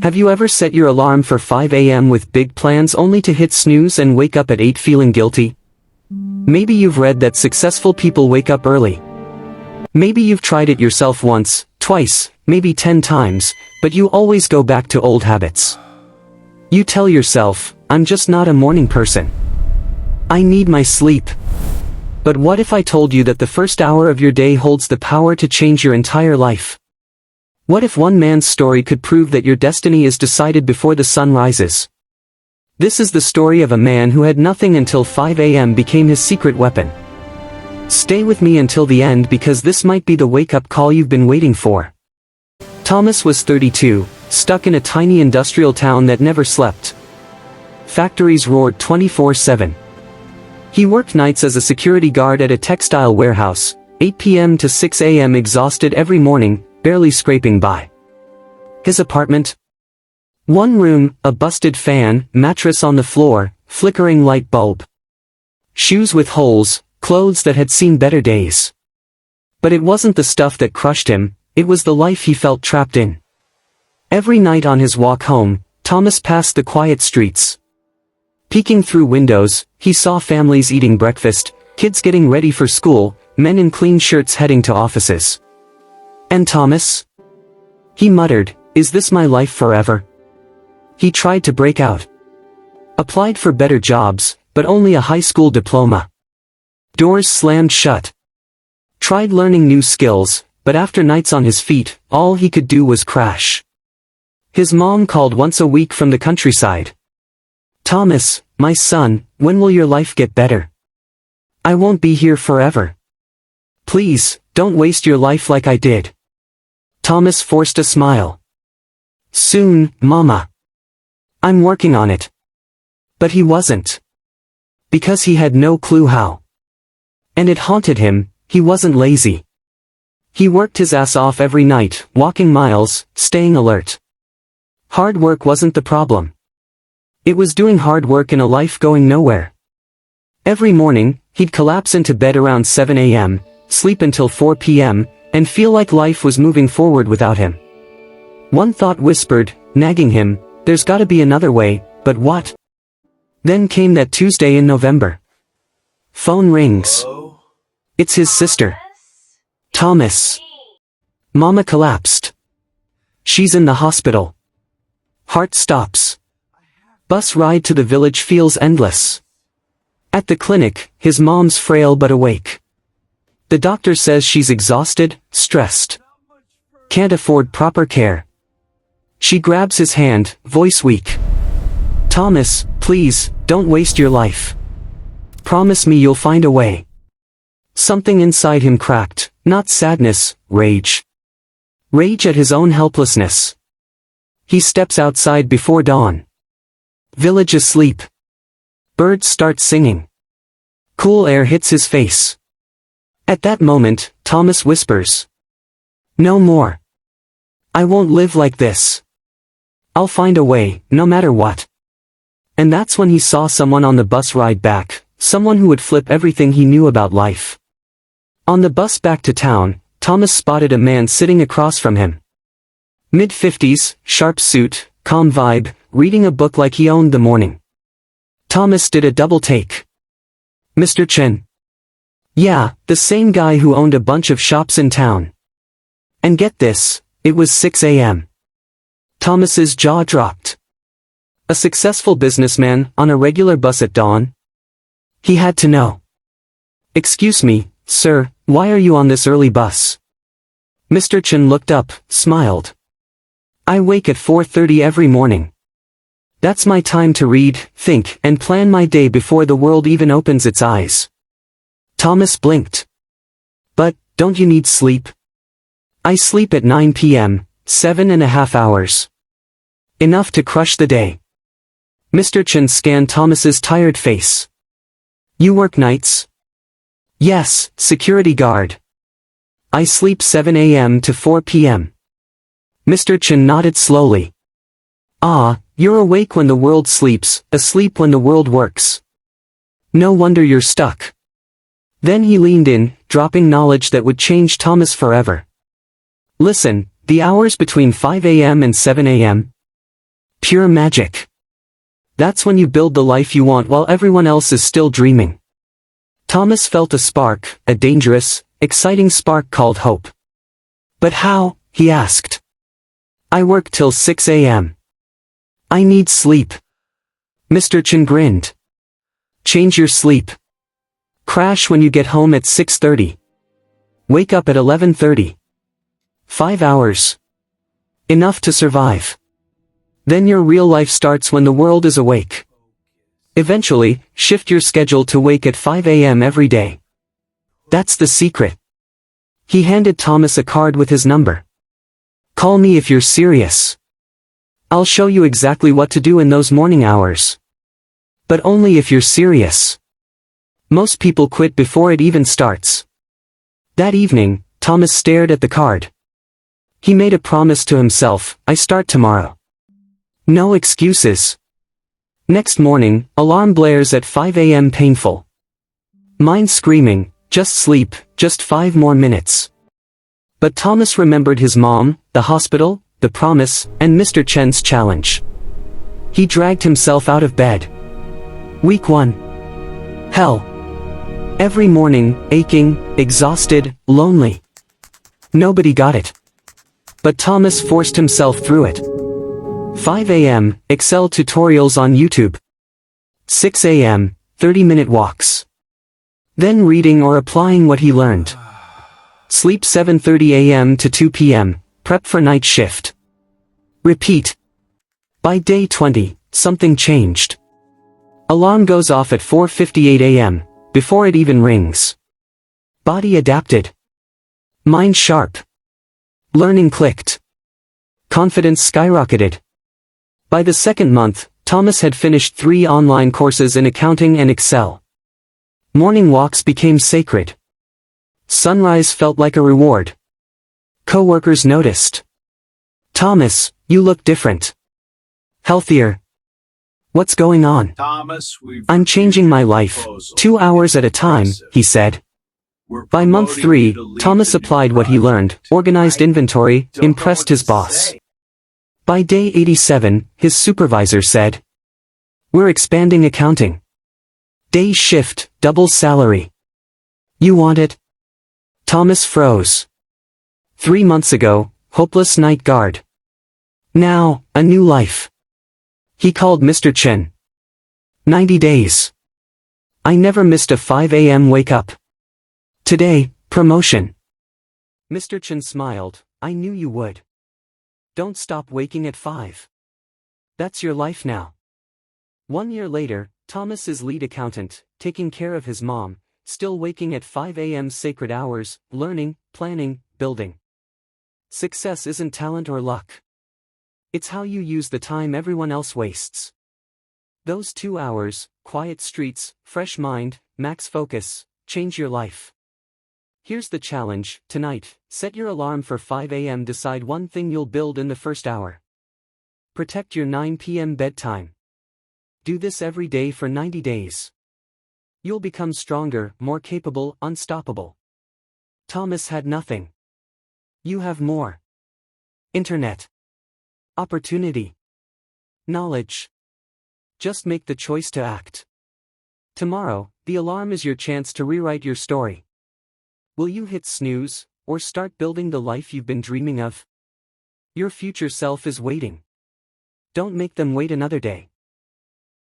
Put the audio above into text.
Have you ever set your alarm for 5 a.m. with big plans only to hit snooze and wake up at 8 feeling guilty? Maybe you've read that successful people wake up early. Maybe you've tried it yourself once, twice, maybe 10 times, but you always go back to old habits. You tell yourself, I'm just not a morning person. I need my sleep. But what if I told you that the first hour of your day holds the power to change your entire life? What if one man's story could prove that your destiny is decided before the sun rises? This is the story of a man who had nothing until 5 a.m. became his secret weapon. Stay with me until the end because this might be the wake-up call you've been waiting for. Thomas was 32, stuck in a tiny industrial town that never slept. Factories roared 24/7. He worked nights as a security guard at a textile warehouse, 8 p.m. to 6 a.m. exhausted every morning, barely scraping by. His apartment? One room, a busted fan, mattress on the floor, flickering light bulb. Shoes with holes, clothes that had seen better days. But it wasn't the stuff that crushed him, it was the life he felt trapped in. Every night on his walk home, Thomas passed the quiet streets. Peeking through windows, he saw families eating breakfast, kids getting ready for school, men in clean shirts heading to offices. And Thomas? He muttered, is this my life forever? He tried to break out. Applied for better jobs, but only a high school diploma. Doors slammed shut. Tried learning new skills, but after nights on his feet, all he could do was crash. His mom called once a week from the countryside. Thomas, my son, when will your life get better? I won't be here forever. Please, don't waste your life like I did. Thomas forced a smile. Soon, Mama. I'm working on it. But he wasn't. Because he had no clue how. And it haunted him, he wasn't lazy. He worked his ass off every night, walking miles, staying alert. Hard work wasn't the problem. It was doing hard work in a life going nowhere. Every morning, he'd collapse into bed around 7 a.m., sleep until 4 p.m., and feel like life was moving forward without him. One thought whispered, nagging him, there's gotta be another way, but what? Then came that Tuesday in November. Phone rings. Hello? It's his sister. Thomas. Mama collapsed. She's in the hospital. Heart stops. Bus ride to the village feels endless. At the clinic, his mom's frail but awake. The doctor says she's exhausted, stressed. Can't afford proper care. She grabs his hand, voice weak. Thomas, please, don't waste your life. Promise me you'll find a way. Something inside him cracked, not sadness, rage. Rage at his own helplessness. He steps outside before dawn. Village asleep. Birds start singing. Cool air hits his face. At that moment, Thomas whispers. No more. I won't live like this. I'll find a way, no matter what. And that's when he saw someone on the bus ride back, someone who would flip everything he knew about life. On the bus back to town, Thomas spotted a man sitting across from him. Mid-50s, sharp suit, calm vibe, reading a book like he owned the morning. Thomas did a double take. Mr. Chen. Yeah, the same guy who owned a bunch of shops in town. And get this, it was 6 a.m. Thomas's jaw dropped. A successful businessman on a regular bus at dawn? He had to know. Excuse me, sir, why are you on this early bus? Mr. Chen looked up, smiled. I wake at 4:30 every morning. That's my time to read, think, and plan my day before the world even opens its eyes. Thomas blinked. But, don't you need sleep? I sleep at 9 p.m., 7.5 hours. Enough to crush the day. Mr. Chen scanned Thomas's tired face. You work nights? Yes, security guard. I sleep 7 a.m. to 4 p.m. Mr. Chen nodded slowly. Ah, you're awake when the world sleeps, asleep when the world works. No wonder you're stuck. Then he leaned in, dropping knowledge that would change Thomas forever. Listen, the hours between 5 a.m. and 7 a.m. Pure magic. That's when you build the life you want while everyone else is still dreaming. Thomas felt a spark, a dangerous, exciting spark called hope. But how? He asked. I work till 6 a.m. I need sleep. Mr. Chen grinned. Change your sleep. Crash when you get home at 6:30. Wake up at 11:30. 5 hours. Enough to survive. Then your real life starts when the world is awake. Eventually, shift your schedule to wake at 5 a.m. every day. That's the secret. He handed Thomas a card with his number. Call me if you're serious. I'll show you exactly what to do in those morning hours. But only if you're serious. Most people quit before it even starts. That evening, Thomas stared at the card. He made a promise to himself, I start tomorrow. No excuses. Next morning, alarm blares at 5 a.m. painful. Mind screaming, just sleep, just 5 more minutes. But Thomas remembered his mom, the hospital, the promise, and Mr. Chen's challenge. He dragged himself out of bed. Week 1. Hell. Every morning, aching, exhausted, lonely. Nobody got it. But Thomas forced himself through it. 5 a.m., Excel tutorials on YouTube. 6 a.m., 30-minute walks. Then reading or applying what he learned. Sleep 7:30 a.m. to 2 p.m., prep for night shift. Repeat. By day 20, something changed. Alarm goes off at 4:58 a.m., before it even rings. Body adapted. Mind sharp. Learning clicked. Confidence skyrocketed. By the second month, Thomas had finished 3 online courses in accounting and Excel. Morning walks became sacred. Sunrise felt like a reward. Coworkers noticed. Thomas, you look different. Healthier. What's going on? Thomas, I'm changing my life, 2 hours at a time, he said. By month 3, Thomas applied what he learned, organized inventory, impressed his boss. By day 87, his supervisor said, we're expanding accounting. Day shift, double salary. You want it? Thomas froze. 3 months ago, hopeless night guard. Now, a new life. He called Mr. Chen. 90 days. I never missed a 5 a.m. wake up. Today, promotion. Mr. Chen smiled, I knew you would. Don't stop waking at 5. That's your life now. 1 year later, Thomas is lead accountant, taking care of his mom, still waking at 5 a.m. sacred hours, learning, planning, building. Success isn't talent or luck. It's how you use the time everyone else wastes. Those 2 hours, quiet streets, fresh mind, max focus, change your life. Here's the challenge, tonight, set your alarm for 5 a.m. Decide one thing you'll build in the first hour. Protect your 9 p.m. bedtime. Do this every day for 90 days. You'll become stronger, more capable, unstoppable. Thomas had nothing. You have more. Internet. Opportunity. Knowledge. Just make the choice to act. Tomorrow, the alarm is your chance to rewrite your story. Will you hit snooze, or start building the life you've been dreaming of? Your future self is waiting. Don't make them wait another day.